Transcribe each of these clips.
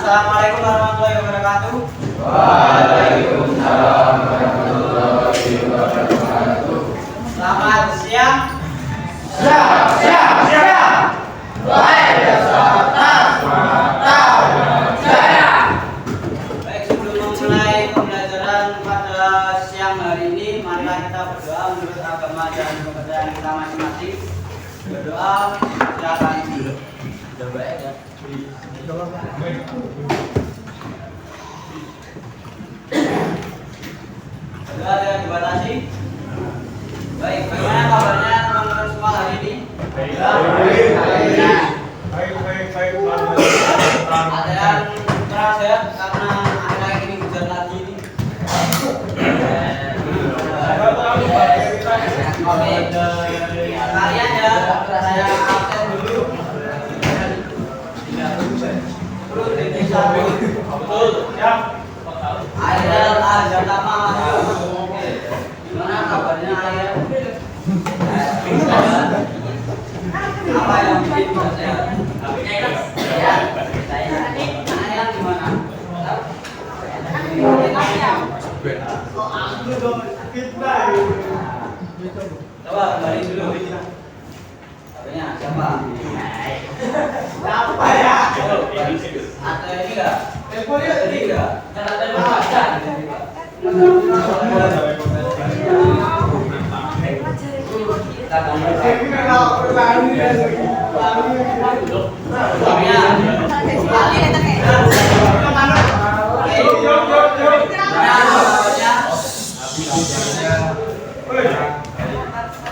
Assalamualaikum warahmatullahi wabarakatuh. Waalaikumsalam warahmatullahi wabarakatuh. Selamat siang. Siap. Baik, Baik, sebelum memulai pembelajaran pada siang hari ini, marilah kita berdoa menurut agama dan kepercayaan kita masing-masing. Berdoa, silakan. Sudah baik ya. Sudah ada yang dibatasi? Baik, bagaimana kabarnya teman-teman semua hari ini? baik. Ada yang keras ya, karena akhir-akhir ini hujan lagi nih. Oke, kalian ya, saya absen dulu. Terus diperiksa dulu. Betul, siap. Airel Azatama masuk. Oke, gimana kabarnya Airel? Apa yang bikin tidak sehat? Ya, Airel gimana? Coba kembali dulu. Katanya siapa? Siapa ya? Ada ini enggak? Ini enggak? Ada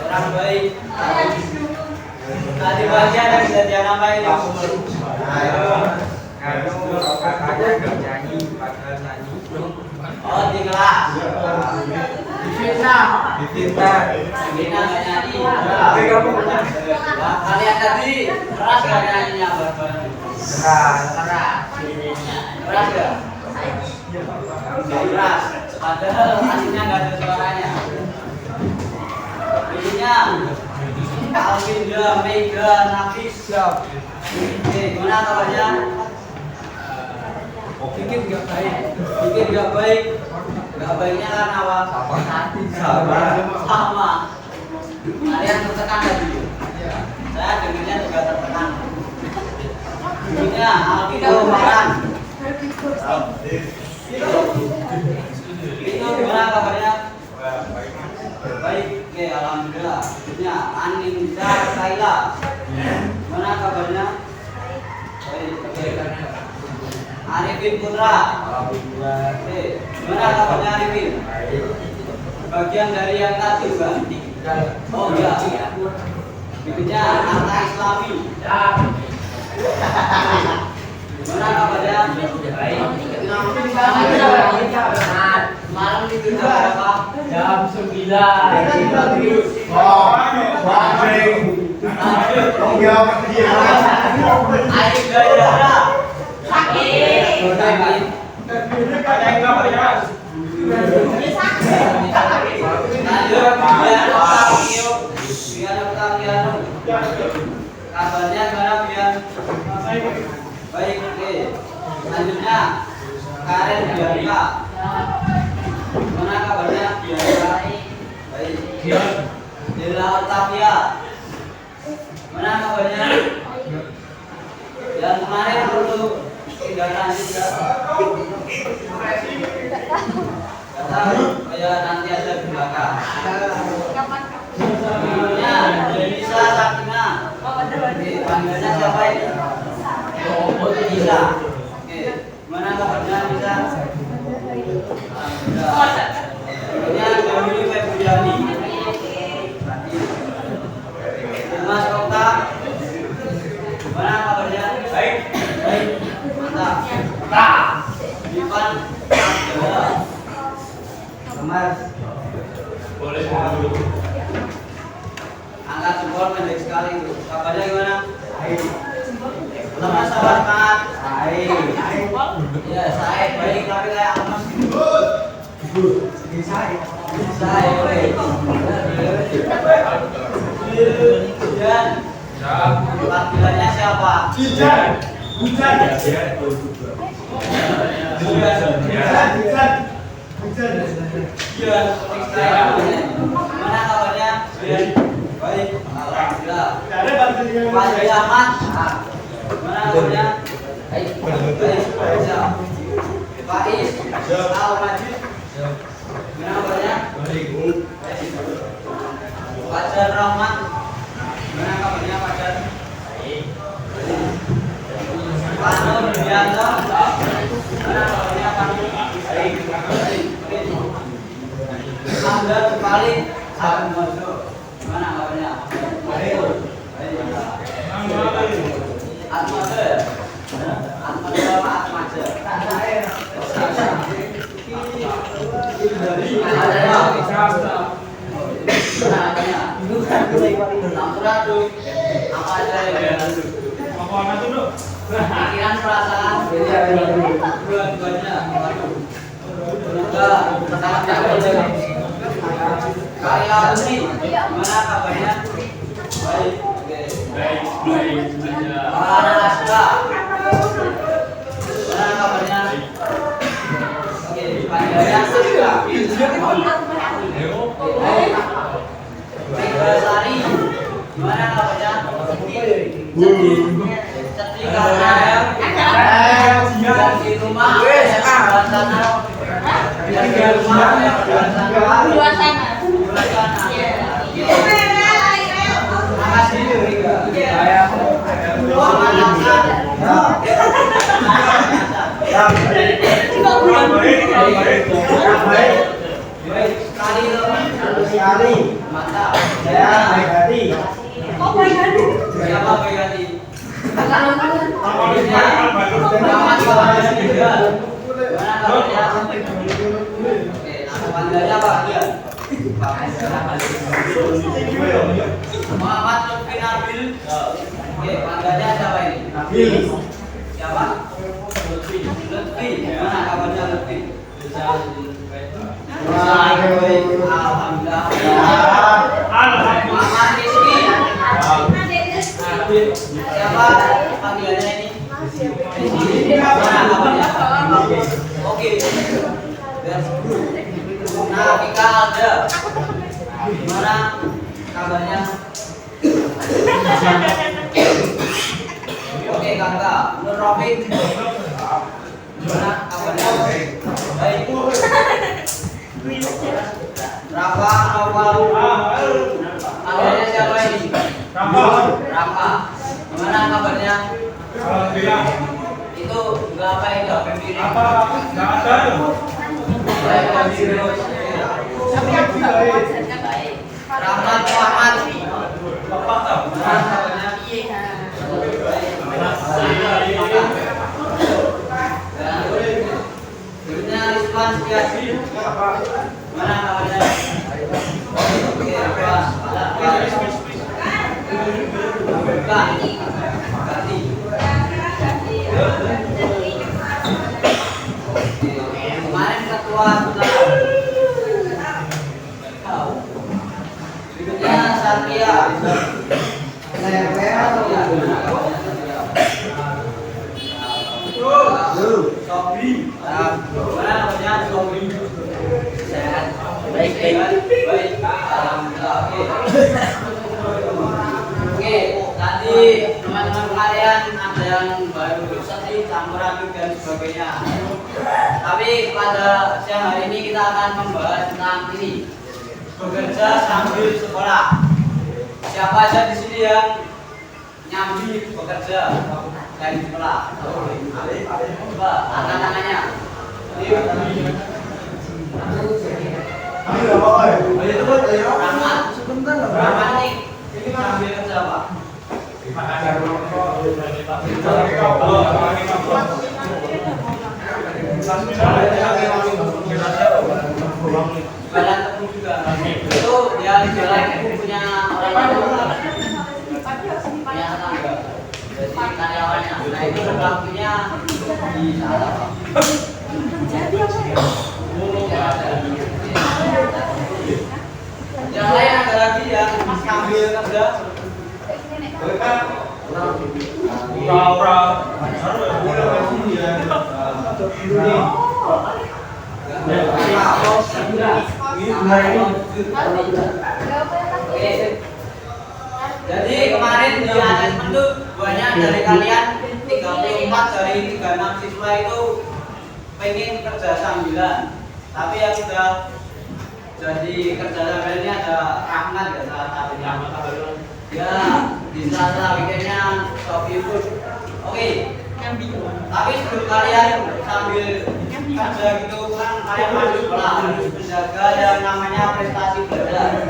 orang baik. Tadi pagi ada kejadian apa ini? Oh, di kelas. Difitnah nggak nyanyi. Kalian tadi keras nggak nyanyinya bareng-bareng? Keras nggak? Keras. Padahal aslinya nggak ada suaranya. Ininya Alvinda, Mega, Nafis. Oke, gimana kabarnya? Bikin nggak baik. Nggak baiknya karena apa? Sama. Kalian tertekan tadi. Saya dengarnya juga tertekan. Ininya Alvito Maran. Itu gimana kabarnya? Baik, oke, alhamdulillah. Selanjutnya Aninda Kaila. Gimana kabarnya? Baik, oke. Arifin Putra. Alhamdulillah. Oke, gimana kabarnya Arifin? Bagian dari yang tadi juga. Oh iya. Berikutnya Atta Islami. Gimana kabarnya? Baik. Malam itu jam berapa? Jam 9. Ayo gaya. Sakit. Kabarnya gimana Bian? Baik, oke. Selanjutnya Karen Bianca. Gimana kabarnya Bianca? Baik. Dila Otavia. Gimana kabarnya? Yang kemarin perlu tindak lanjut ya. Kata ya nanti ada di belakang. Sebelumnya Denisa Sakina. Panggilnya siapa ini? Oh, Denisa. Oke, gimana kabarnya Denisa? Ini Dewi Febriani. Mas Okta. Gimana kabarnya? Baik. Mantap. Ivan Angela. Mas. Boleh dulu. Angkat jempol pendek sekali itu. Kabarnya gimana? Baik. Lemas sahabat Mat. Baik. Ya, saya baik tapi kayak lemas gitu. Saya baik. Dan panggilannya siapa? Hujan. Mana kabarnya? Baik, alhamdulillah. Pak Jaya Ahmad. Mana kabarnya? Baik, baik. Pak Is, Al Majid. Mana kabarnya? Pak Jar Rahmat. Mana kabarnya Pak Jar? Baik. Pak Nur Bianto. Mana kabarnya Pak Nur? Baik. Anda kembali akan masuk. Mana kabarnya? Baik. Atmaja. Atmaja apa Atmaja? Apa aja ya? Pikiran perasaan dua-duanya. Karya Uni, gimana kabarnya? Baik, oke. Mana Asra? Gimana kabarnya? Oke, panjangnya Asra. Sari, gimana kabarnya? Sedih karena yang di rumah dua sana. Sekali mantap. Saya baik hati. Oh baik hati. Siapa baik hati? Muhammad Lutfi Nabil. Oke, panggilnya siapa ini? Nabil. Siapa? Lutfi. Mana kabarnya Lutfi? Alhamdulillah. Muhammad Rizki. Siapa panggilannya ini? Mana kabarnya? Oke. Nah, Vika Alda. Gimana kabarnya? Oke, Kakak. Nur Rafiq. Gimana kabarnya? Baik. Rafa Noval. Panggilannya siapa ini? Rafa. Gimana kabarnya? Alhamdulillah. Itu enggak apa itu? Apa? Enggak ada. Rahmat Muhammad. Bapak tahu. Mana kabarnya? Dunia Rizwan Setiasi. Mana kabarnya? Oke, Rizwan. Kemarin ketua berikutnya Satria. Sobri. Mana namanya Sobri? Sehat. Baik. Alhamdulillah. Oke, tadi teman-teman kalian ada yang baru sedih, campur aduk dan sebagainya. Tapi pada siang hari ini kita akan membahas tentang ini, bekerja sambil sekolah. Siapa aja di sini yang nyambi bekerja dari sekolah? Coba angkat tangannya. Rahmat nih, ini sambil kerja apa? Badan tepung juga. Itu dia jualan punya orang tua. Punya tetangga. Jadi karyawannya. Nah itu waktunya di sana. Yang lain ada lagi yang sambil kerja. Jadi kemarin di asesmen tuh banyak dari kalian 34 dari 36 siswa itu pengen kerja sambilan. Tapi yang sudah jadi kerja sambilan ini ada Rahmat ya salah satunya. Ya di sela-sela weekendnya Sofi Food. Oke. Tapi sebelum kalian sambil kerja gitu kan kalian harus sekolah, harus menjaga yang namanya prestasi belajar.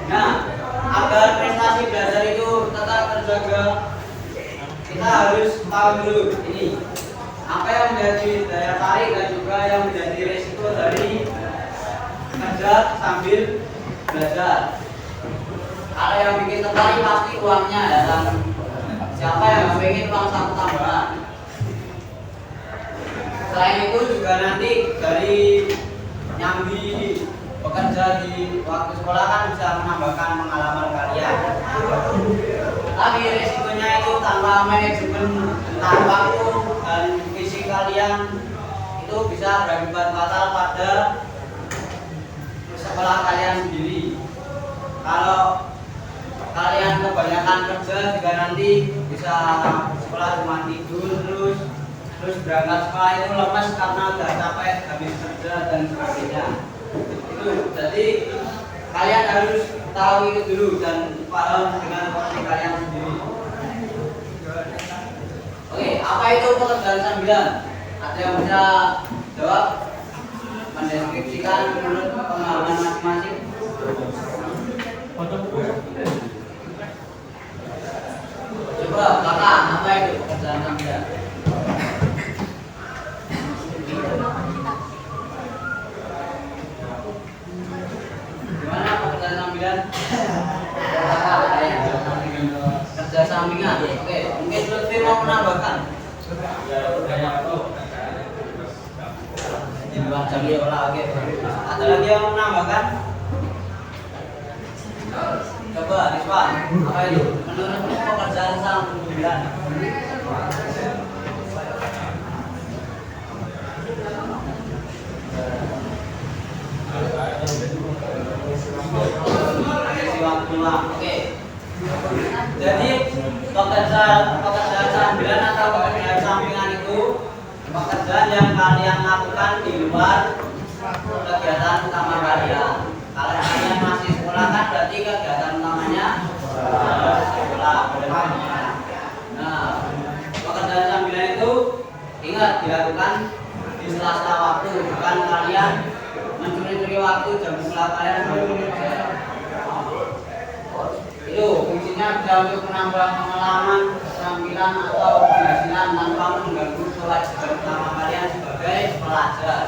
Nah, agar prestasi belajar itu tetap terjaga, kita harus tahu dulu ini apa yang menjadi daya tarik dan juga yang menjadi resiko dari kerja sambil belajar. Kalau yang bikin tertarik pasti uangnya ya kan. Siapa yang pengen uang satu tambahan? Selain itu juga nanti dari nyambi bekerja di waktu sekolah kan bisa menambahkan pengalaman kalian. Tapi resikonya itu tanpa manajemen tentang waktu dan visi kalian itu bisa berakibat fatal pada sekolah kalian sendiri. Kalau kalian kebanyakan kerja juga nanti bisa sekolah cuma tidur terus berangkat sekolah itu lemas karena udah capek habis kerja dan sebagainya. Itu jadi kalian harus tahu itu dulu dan paham dengan porsi kalian sendiri. Oke, apa itu pekerjaan sambilan? Ada yang bisa jawab? Mendeskripsikan menurut pengalaman masing-masing. Coba kakak, apa itu pekerjaan sambilan? Gimana pekerjaan sambilan? Kerja sampingan. Oke, mungkin Lutfi mau menambahkan. Di luar jam olah, oke. Ada lagi yang mau menambahkan? Coba, Rizwan, apa itu? Menurutmu pekerjaan sambilan? Oke. Jadi pekerjaan sambilan atau pekerjaan sampingan itu pekerjaan yang kalian lakukan di luar kegiatan utama kalian. Kalau kalian masih sekolah kan berarti kegiatan utamanya sekolah. Nah, pekerjaan sambilan itu ingat dilakukan di sela-sela waktu, bukan kalian mencuri-curi waktu jam sekolah kalian itu fungsinya bisa untuk menambah pengalaman keterampilan atau penghasilan tanpa mengganggu kewajiban utama kalian sebagai pelajar.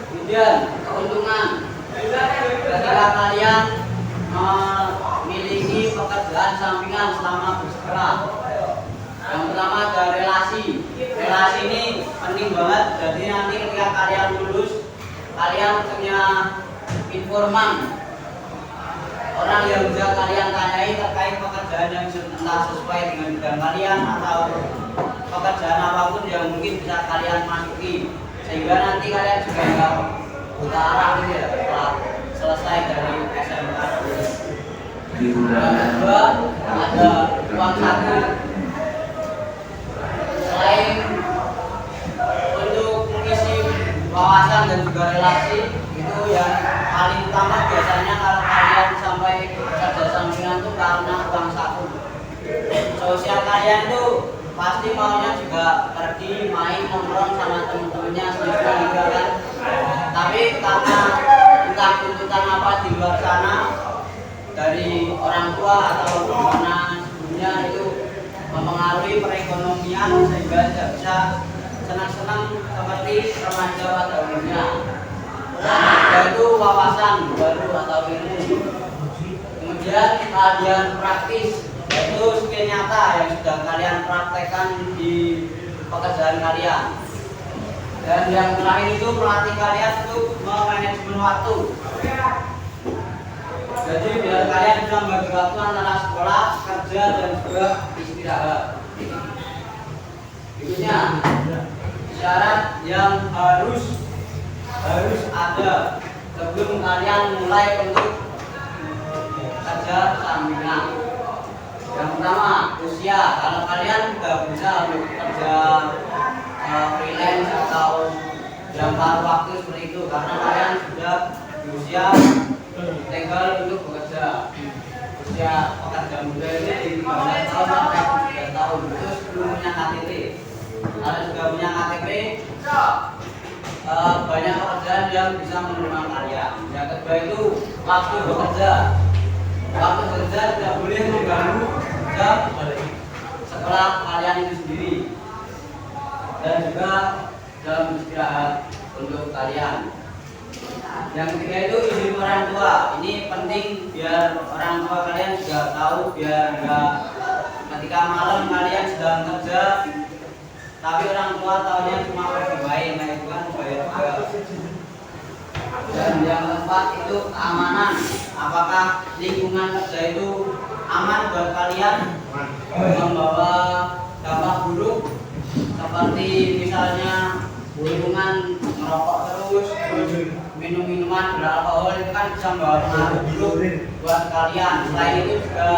Kemudian keuntungan ketika kalian memiliki pekerjaan sampingan selama bersekolah. Yang pertama ada relasi. Relasi ini penting banget. Jadi nanti ketika kalian lulus, kalian punya informan, orang yang bisa kalian tanyai terkait pekerjaan yang entah sesuai dengan bidang kalian atau pekerjaan apapun yang mungkin bisa kalian masuki, sehingga nanti kalian juga nggak buta arah gitu ya setelah selesai dari SMK. Yang kedua ada uang saku. Selain untuk mengisi wawasan dan juga relasi, itu yang paling utama biasanya kalau kalian sampai kerja sampingan itu karena uang saku. Sosial kalian tuh pasti maunya juga pergi main nongkrong sama temen-temennya sendiri gitu kan. Tapi karena entah tuntutan apa di luar sana dari orang tua atau gimana sebelumnya itu mempengaruhi perekonomian sehingga tidak bisa senang-senang seperti remaja pada umumnya. Yaitu wawasan baru atau ilmu. Kemudian keahlian praktis, yaitu skill nyata yang sudah kalian praktekkan di pekerjaan kalian. Dan yang terakhir itu melatih kalian untuk memanajemen waktu. Jadi biar kalian bisa membagi waktu antara sekolah, kerja dan juga istirahat. Berikutnya, syarat yang harus ada sebelum kalian mulai untuk kerja sampingan. Yang pertama, usia. Kalau kalian sudah bisa untuk kerja freelance atau dalam paruh waktu seperti itu, karena kalian sudah di usia legal untuk bekerja. Usia pekerja muda ini di 15 tahun sampai 17 tahun itu sebelum punya KTP. Kalau sudah punya KTP, banyak pekerjaan yang bisa menerima kalian. Yang kedua itu waktu bekerja. Waktu bekerja tidak boleh mengganggu jam sekolah kalian itu sendiri, dan juga jam istirahat untuk kalian. Yang ketiga itu izin orang tua. Ini penting biar orang tua kalian juga tahu, biar enggak ketika malam kalian sedang kerja tapi orang tua tahunya cuma pergi main, nah itu kan bahaya juga. Dan yang keempat itu keamanan. Apakah lingkungan kerja itu aman buat kalian? Membawa dampak buruk seperti misalnya lingkungan merokok terus minum minuman beralkohol, itu kan bisa membawa pengaruh buruk buat kalian. Selain itu juga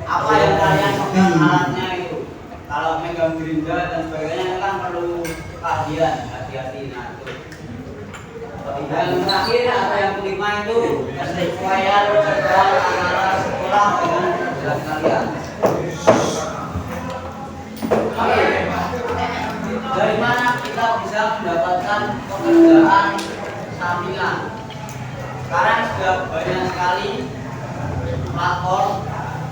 apa yang kalian pegang alatnya itu, kalau megang gerinda dan sebagainya itu kan perlu kalian hati-hati. Nah itu. Yang terakhir atau yang kelima itu kesesuaian jadwal antara sekolah dengan kerjaan kalian. Oke, dari mana kita bisa mendapatkan pekerjaan sampingan? Sekarang sudah banyak sekali platform,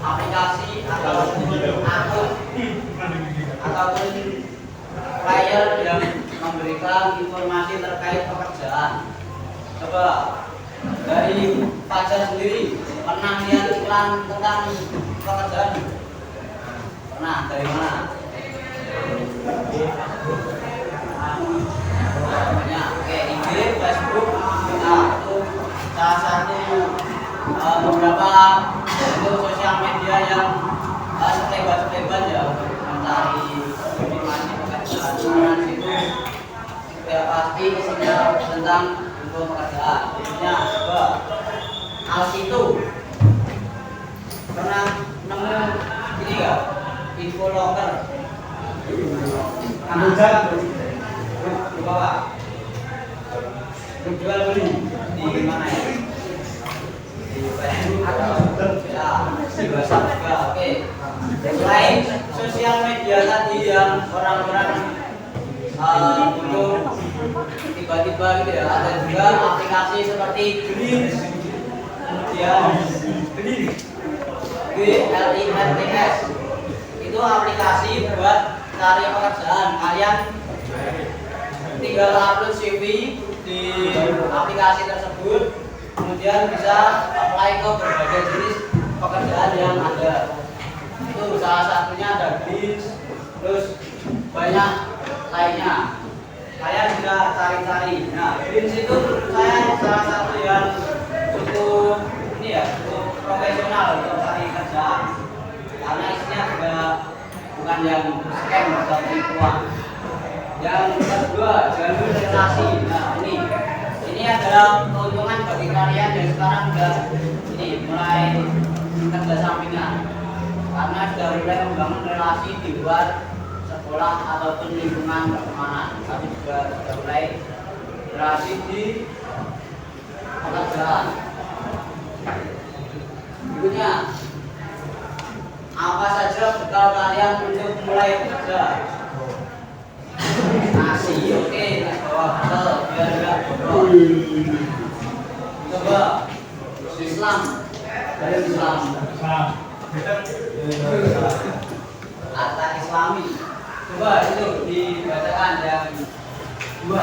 aplikasi ataupun player yang memberikan informasi terkait pekerjaan. Coba dari Fajar sendiri pernah lihat iklan tentang pekerjaan? Pernah? Dari mana? Oke, IG, Facebook, nah, itu salah satu beberapa itu sosial media yang selebar-selebar ya mencari informasi pekerjaan. Karena situ ya pasti isinya tentang info pekerjaan. Intinya coba Alsitu pernah nemu ini ya, info locker. Di bawah. Jual beli di mana ya? Di Facebook ya, di WhatsApp juga. Oke. Selain sosial media tadi yang orang-orang untuk tiba-tiba gitu ya, ada juga aplikasi seperti Glints, kemudian GLINTS. Itu aplikasi buat cari pekerjaan. Kalian tinggal upload CV di aplikasi tersebut, kemudian bisa apply ke berbagai jenis pekerjaan yang ada. Itu salah satunya ada Glints, terus banyak lainnya. Kalian bisa cari-cari. Nah, Glints itu menurut saya salah satu yang cukup ini ya, cukup profesional untuk cari kerjaan. Karena isinya juga bukan yang scam atau penipuan. Yang kedua, jalur relasi. Nah, ini adalah keuntungan bagi kalian yang sekarang sudah mulai kerja sampingan. Karena sudah mulai membangun relasi di luar sekolah ataupun lingkungan pertemanan, tapi juga sudah mulai relasi di pekerjaan. Berikutnya, apa saja bekal kalian untuk mulai bekerja? Nasi, oke, bawa bekal biar enggak bodoh. Coba Islam, dari Islam. Kata Islami. Coba itu dibacakan yang dua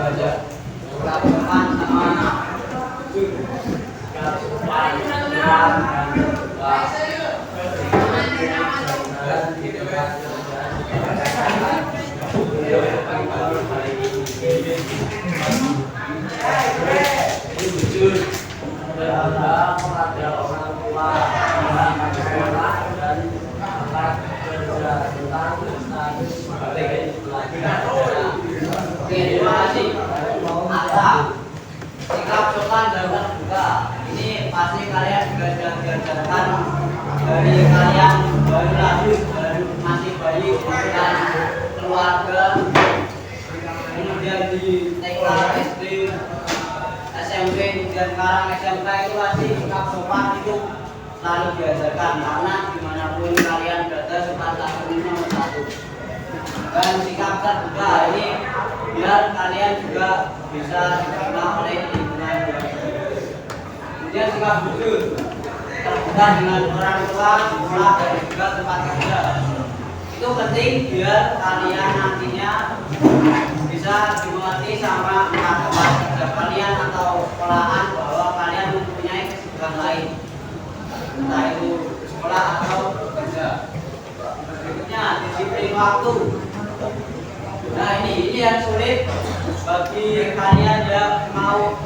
aja. Surat depan sama jujur kepada orang tua, sekolah dan alat kerja tentang pasti kalian juga sudah diajarkan dari kalian baru lahir, baru masih bayi, kemudian keluarga, kemudian di TK, SD, SMP, kemudian sekarang SMK itu pasti sikap sopan itu selalu diajarkan karena dimanapun kalian berada sopan santun nomor satu. Dan sikap terbuka ini biar kalian juga bisa diterima oleh lingkungan. Kemudian sikap jujur, terbuka dengan orang tua, sekolah, dan juga tempat kerja. Itu penting biar kalian nantinya bisa dimengerti sama tempat kerja kalian atau sekolahan bahwa kalian mempunyai kesibukan lain, entah itu sekolah atau kerja. Berikutnya disiplin waktu. Nah ini yang sulit bagi kalian yang mau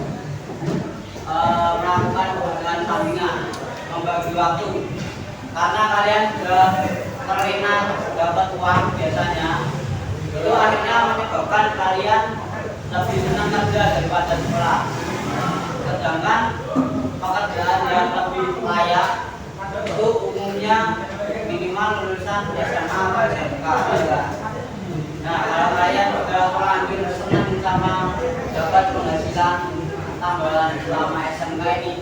melakukan pekerjaan sampingan, membagi waktu, karena kalian sudah terlena dapat uang biasanya, itu akhirnya menyebabkan kalian lebih senang kerja daripada sekolah. Sedangkan pekerjaan yang lebih layak itu umumnya minimal lulusan SMA atau SMK. Nah, kalau kalian sudah terlanjur senang sama dapat penghasilan tambahan selama SMK ini,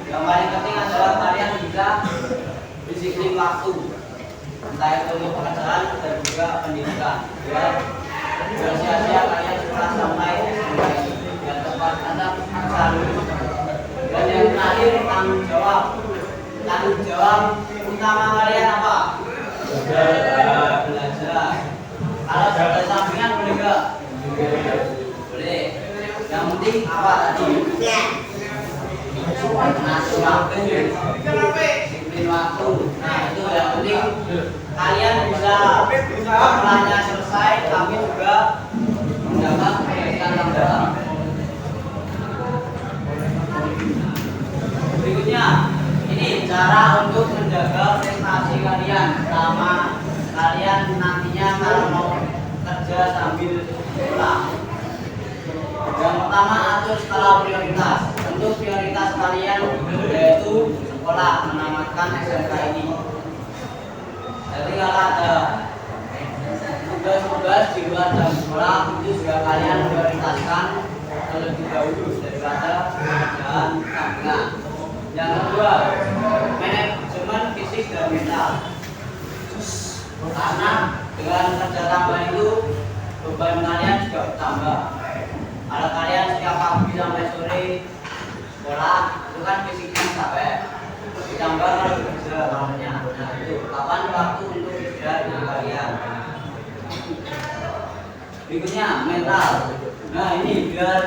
yang paling penting adalah kalian bisa disiplin waktu, entah itu untuk pekerjaan dan juga pendidikan. Biar sia-sia kalian sekolah sampai SMK ini, biar tepat anda selalu. Dan yang terakhir tanggung jawab. Tanggung jawab utama kalian apa? Belajar. Kalau sudah sampingan boleh enggak? Boleh. Yang penting apa tadi? Ngatur waktu, disiplin waktu. Nah itu yang penting kalian bisa sekolahnya selesai tapi juga mendapat pendidikan tambahan. Berikutnya ini cara untuk menjaga prestasi kalian selama kalian nantinya kalau mau kerja sambil sekolah. Yang pertama, atur skala prioritas. Untuk prioritas kalian yaitu sekolah, menamatkan SMK ini. Jadi kalau ada tugas-tugas di luar jam sekolah itu juga kalian prioritaskan terlebih dahulu daripada pekerjaan sampingan. Yang kedua, manajemen fisik dan mental. Karena dengan kerja tambah itu beban kalian juga bertambah. Kalau kalian setiap pagi sampai sore sekolah itu kan fisiknya capek, ditambah kalau kerja namanya. Nah itu kapan waktu untuk istirahat dengan kalian. Berikutnya mental. Nah ini biar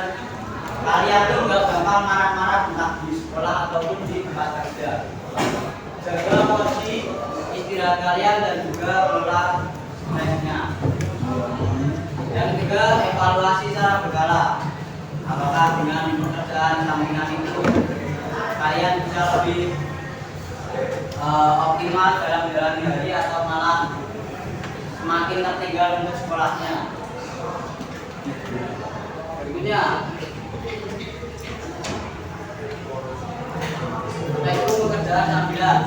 kalian tuh nggak gampang marah-marah entah di sekolah ataupun di tempat kerja. Jaga porsi istirahat kalian dan juga pola stresnya. Yang ketiga, evaluasi secara berkala. Apakah dengan pekerjaan sampingan itu kalian bisa lebih optimal dalam menjalani hari atau malah semakin tertinggal untuk sekolahnya. Berikutnya, itu pekerjaan sambilan.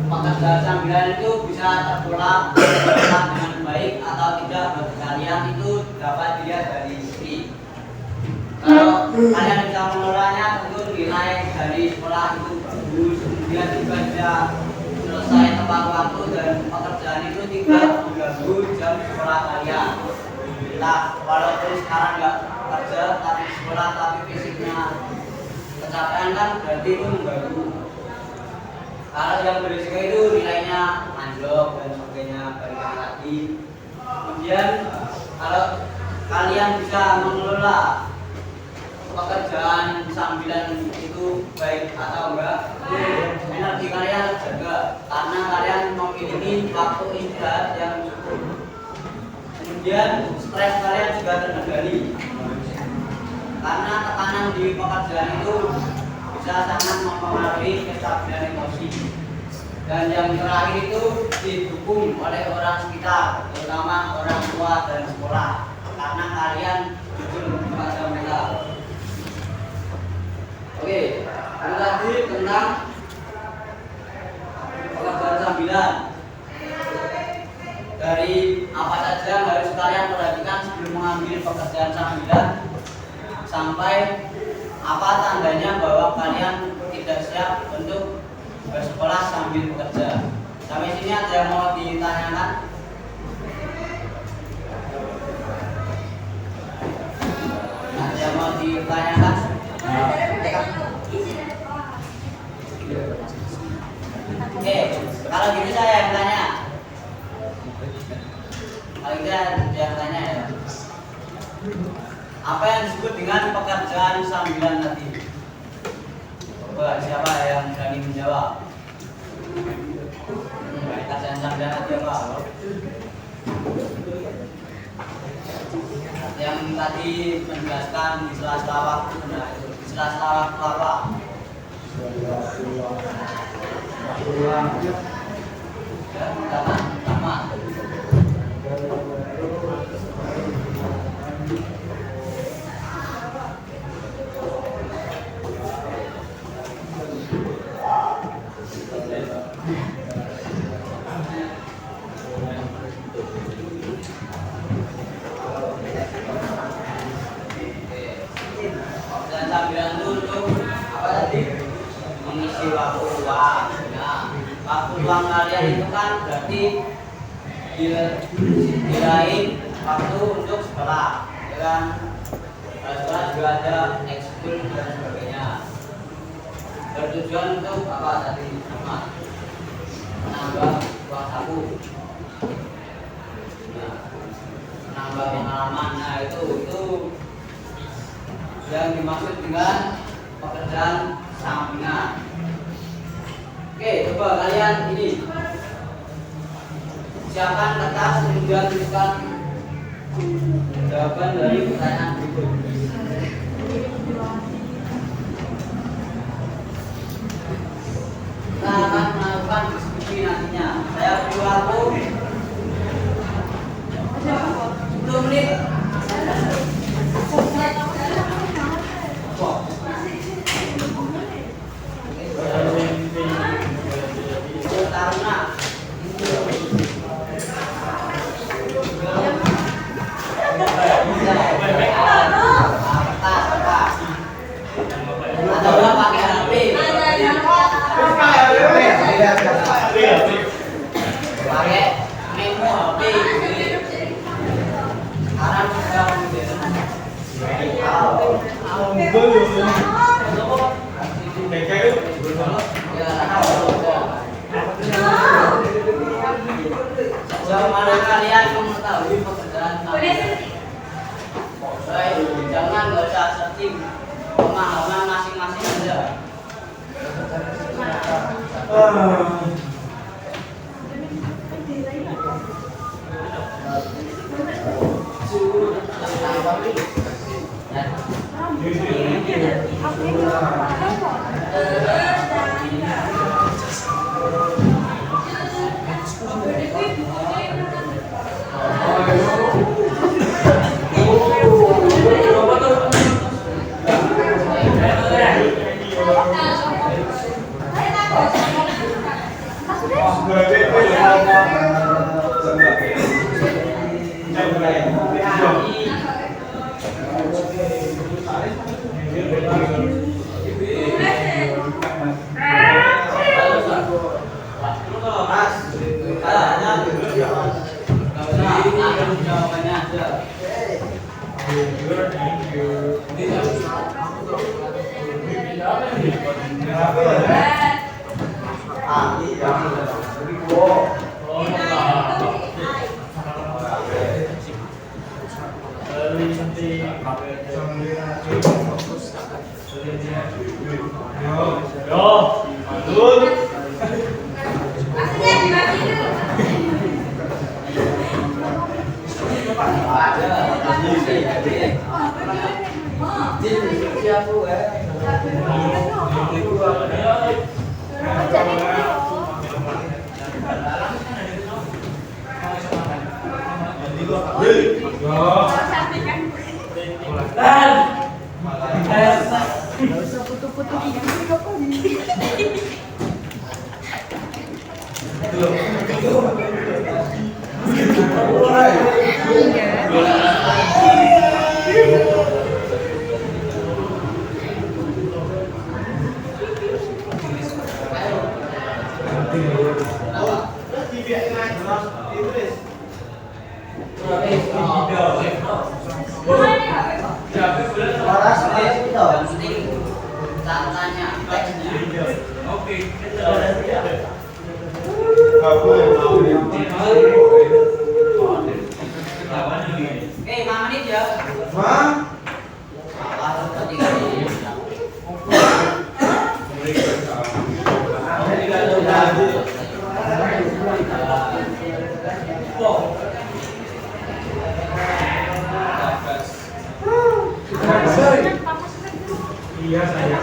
Pekerjaan sambilan itu bisa terkelola dengan baik atau tidak bagi kalian itu dapat dilihat dari istri. Kalau kalian bisa mengelolanya tentu nilai dari sekolah itu bagus, kemudian juga bisa selesai tepat waktu dan pekerjaan itu tidak mengganggu jam sekolah kalian. Nah, walaupun sekarang nggak kerja tapi sekolah tapi fisiknya kecapean kan berarti itu mengganggu. Kalau yang berisiko itu nilainya anjlok dan sebagainya balikan lagi. Kemudian kalau kalian bisa mengelola pekerjaan sambilan itu baik atau enggak, energi kalian terjaga karena kalian memiliki waktu istirahat yang cukup. Kemudian stres kalian juga terkendali karena tekanan di pekerjaan itu bisa sangat mempengaruhi kestabilan emosi. Dan yang terakhir itu didukung oleh orang sekitar, terutama orang tua dan sekolah, karena kalian jujur kepada mereka. Oke, ini tadi tentang pekerjaan sambilan. Dari apa saja yang harus kalian perhatikan sebelum mengambil pekerjaan sambilan, sampai apa tandanya bahwa kalian tidak siap untuk bersekolah sambil bekerja. Sampai sini ada yang mau ditanyakan? Ada yang mau ditanyakan? Oke, kalau gitu saya yang tanya. Kalau gitu yang tanya ya. Apa yang disebut dengan pekerjaan sambilan tadi? Coba siapa yang berani menjawab? Pekerjaan sambilan tadi apa? Yang tadi menjelaskan di sela-sela waktu, nah itu di sela-sela waktu apa? Sama. Dan sambilan itu untuk apa tadi? Mengisi waktu luang. Nah, waktu luang kalian itu kan berarti diraih waktu untuk sekolah, ya kan? Kalau sekolah juga ada ekskul dan sebagainya. Bertujuan untuk apa tadi? Menambah uang saku, menambah pengalaman. Nah itu yang dimaksud dengan pekerjaan sampingan. Oke, coba kalian ini siapkan kertas kemudian tuliskan jawaban dari pertanyaan berikut. Kita akan melakukan diskusi nantinya. Saya beri waktu 10 menit. Taruna. Atau pakai HP. Pakai memo HP. Sekarang sudah sejauh mana kalian mengetahui pekerjaan sambilan? Jangan nggak usah searching, pemahaman masing-masing aja. Iya saya.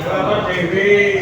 Selamat Dewi.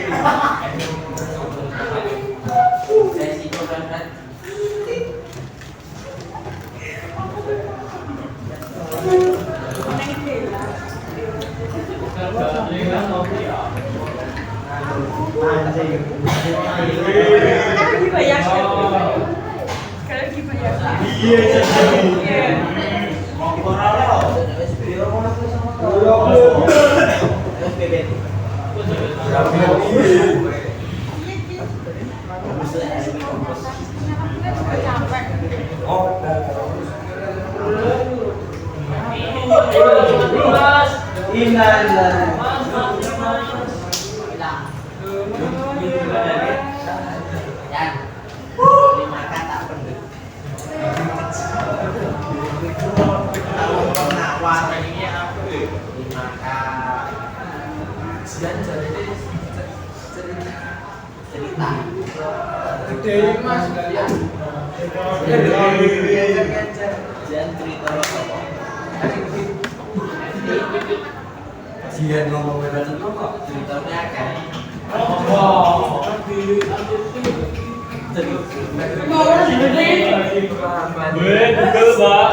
Jian ngomong bebas itu kok ceritanya kan. Betul, Pak.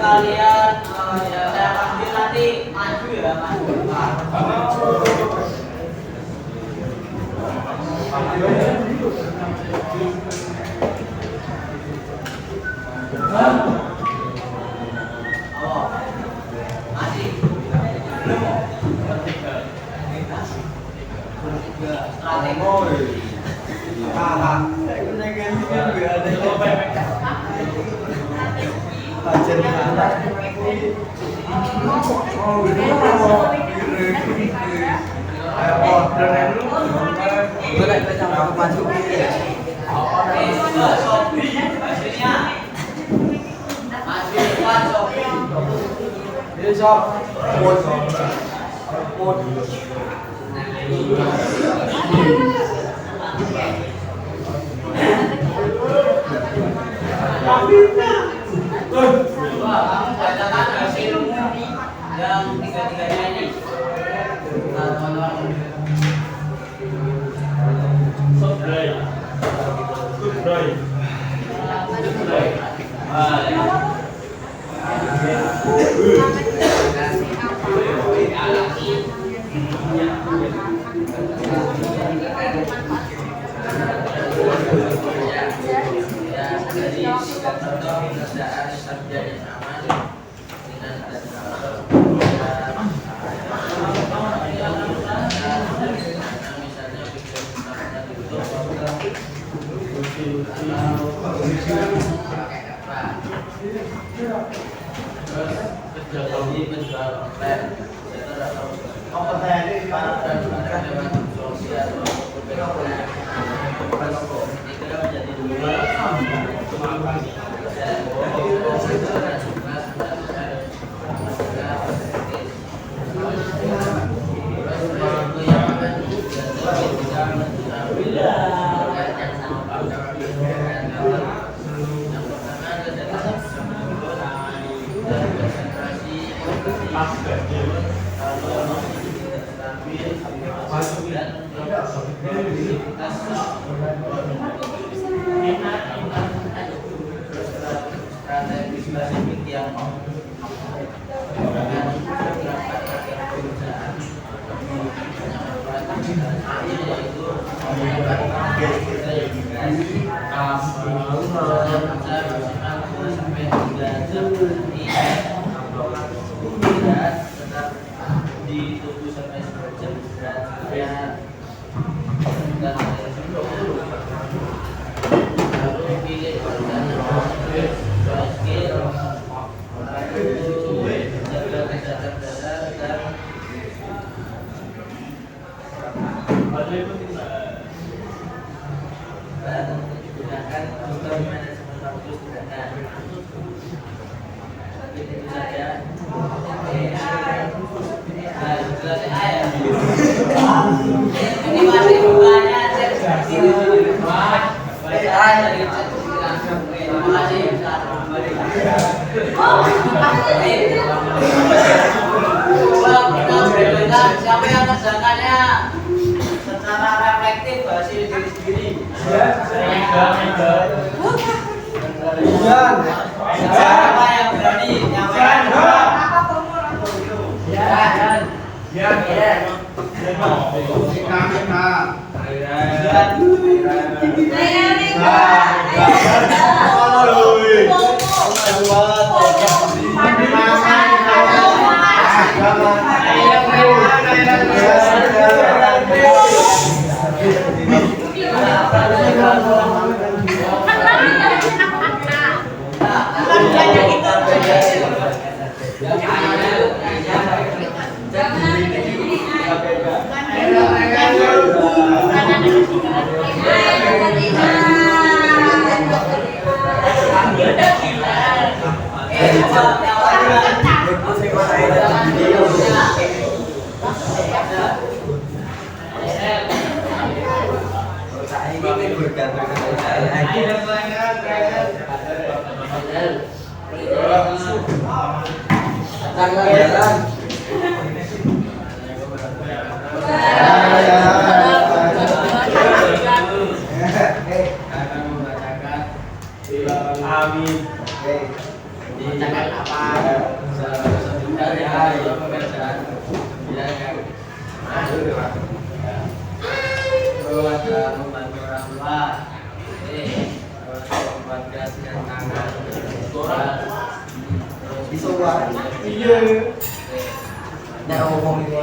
Kalian saya panggil nanti maju ya, maju. Masih strategi. Kamu bacakan hasilmu yang tiga-tiganya ini. tetap ditunggu sampai jam istirahat dan lalu pilih jaga kesehatan dasar dan gunakan juga manajemen waktu sederhana. Itu saja. Nah, jelas ya. Ini masih bukanya cek seperti ini. Bacaan dari cek langsung. Terima kasih. Siapa yang kerjakannya secara reflektif hasil diri sendiri. Siapa yang berani nyampaikan? Amin. Dicatat apa? Sebentar ya, pekerjaan. Ya kan. Ada membantu orang tua. Keluarga dan tangga. Bisa buat. Iya. Nah, ngomong ini.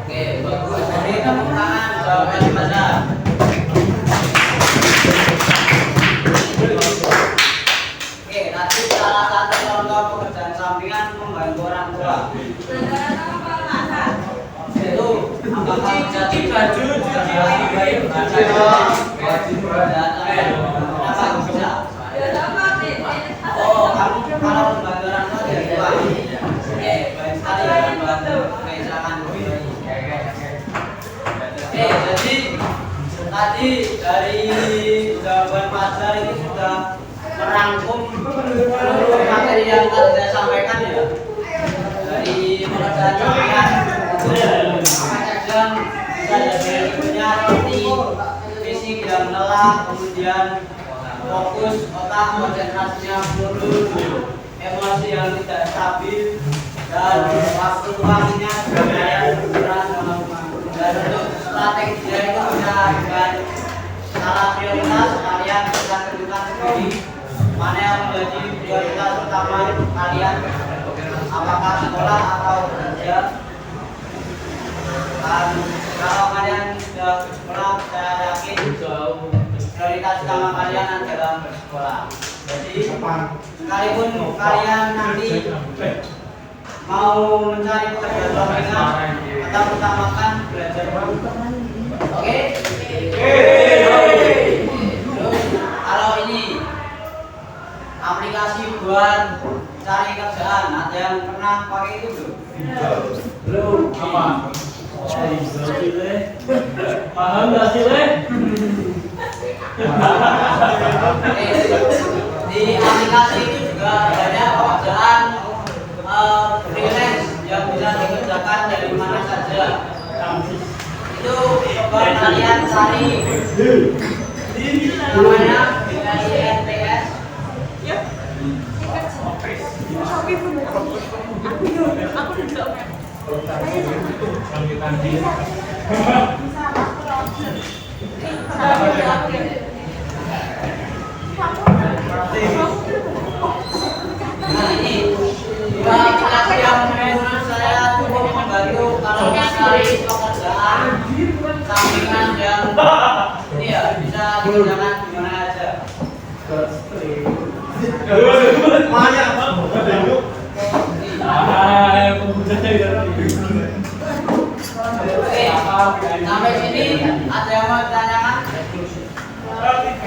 Oke, bagus. Jadi tepuk tangan jawaban mana? Oke, nanti salah satu contoh pekerjaan sampingan membantu orang tua. Itu apakah cuci baju, cuci bayi, cuci kenapa bisa? Oh, kamu kalau membantu orang tua dari tua. Oke, baik sekali membantu. Oke, silakan. Oke, jadi tadi dari jawaban Fajar ini sudah merangkum seluruh materi yang tadi saya sampaikan ya. Dari pekerjaan sampingan kadang bisa jadi ibunya seperti fisik yang lelah, kemudian fokus otak konsentrasinya turun, emosi yang tidak stabil, dan waktu luangnya banyak bergerak sama rumah. Dan untuk strateginya itu bisa dengan skala prioritas kalian bisa tentukan sendiri mana yang menjadi prioritas utama kalian, apakah sekolah atau kerja. Dan kalau kalian sudah bersekolah, saya yakin prioritas utama kalian adalah bersekolah. Jadi sekalipun kalian nanti mau mencari pekerjaan sampingan, tetap utamakan belajar. Oke? Terus kalau ini aplikasi buat cari kerjaan, ada yang pernah pakai itu belum? Belum. Apa? Paham nggak sih, Le? Di aplikasi itu juga banyak pekerjaan freelance yang bisa dikerjakan dari mana saja. Itu coba kalian cari Oke, sampai sini ada yang mau ditanyakan?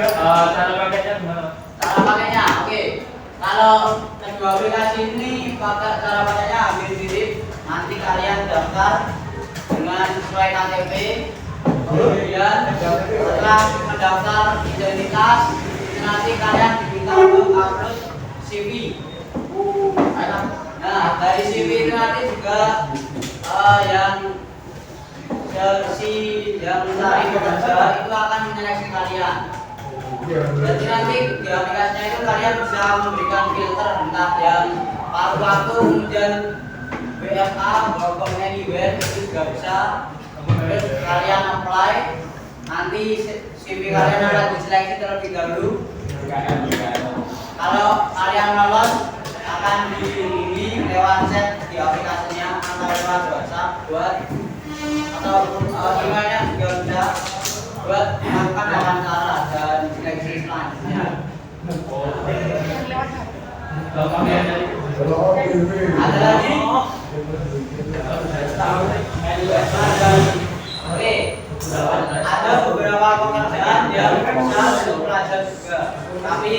Cara pakainya gimana? Cara pakainya, oke. Kalau kedua aplikasi ini pakai cara pakainya ambil mirip, nanti kalian daftar dengan sesuai KTP. Kemudian setelah mendaftar identitas, nanti kalian diminta untuk upload CV. Nah, dari CV itu nanti juga yang si yang mencari pekerja itu akan menyeleksi kalian. Jadi nanti di aplikasinya itu kalian bisa memberikan filter entah yang paruh waktu, kemudian WFA, Work Anywhere itu juga bisa. Terus kalian apply, nanti CV kalian akan diseleksi terlebih dahulu. Kalau kalian lolos akan dihubungi lewat chat di aplikasinya atau lewat WhatsApp buat atau emailnya juga bisa buat melakukan wawancara dan seleksi selanjutnya. Ada lagi? Oke, ada beberapa pekerjaan yang bisa untuk pelajar juga, tapi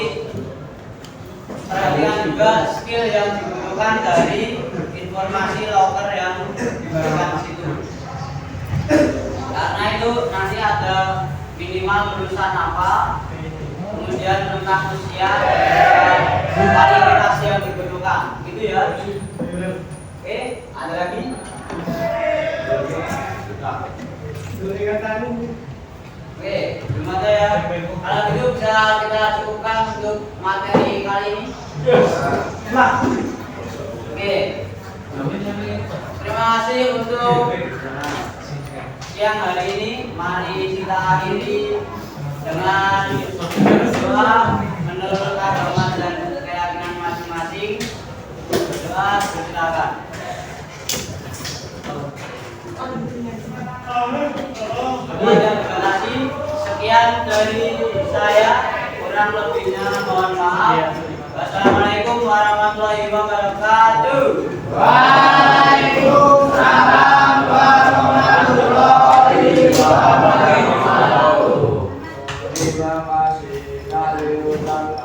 perhatikan juga skill yang dibutuhkan dari informasi loker yang diberikan di situ. Karena itu nanti ada minimal lulusan apa, kemudian tentang usia, kualifikasi yang dibutuhkan, gitu ya. Oke, ada lagi? Oke, belum ada ya. Kalau gitu bisa kita cukupkan untuk materi kali ini. Oke. Terima kasih untuk siang hari ini. Mari kita akhiri dengan doa menurut agama dan keyakinan masing-masing. Doa silakan. Terima kasih. Sekian dari saya. Kurang lebihnya mohon maaf. Wassalamualaikum warahmatullahi wabarakatuh. Waalaikumsalam warahmatullahi wabarakatuh. Terima kasih dari Ustaz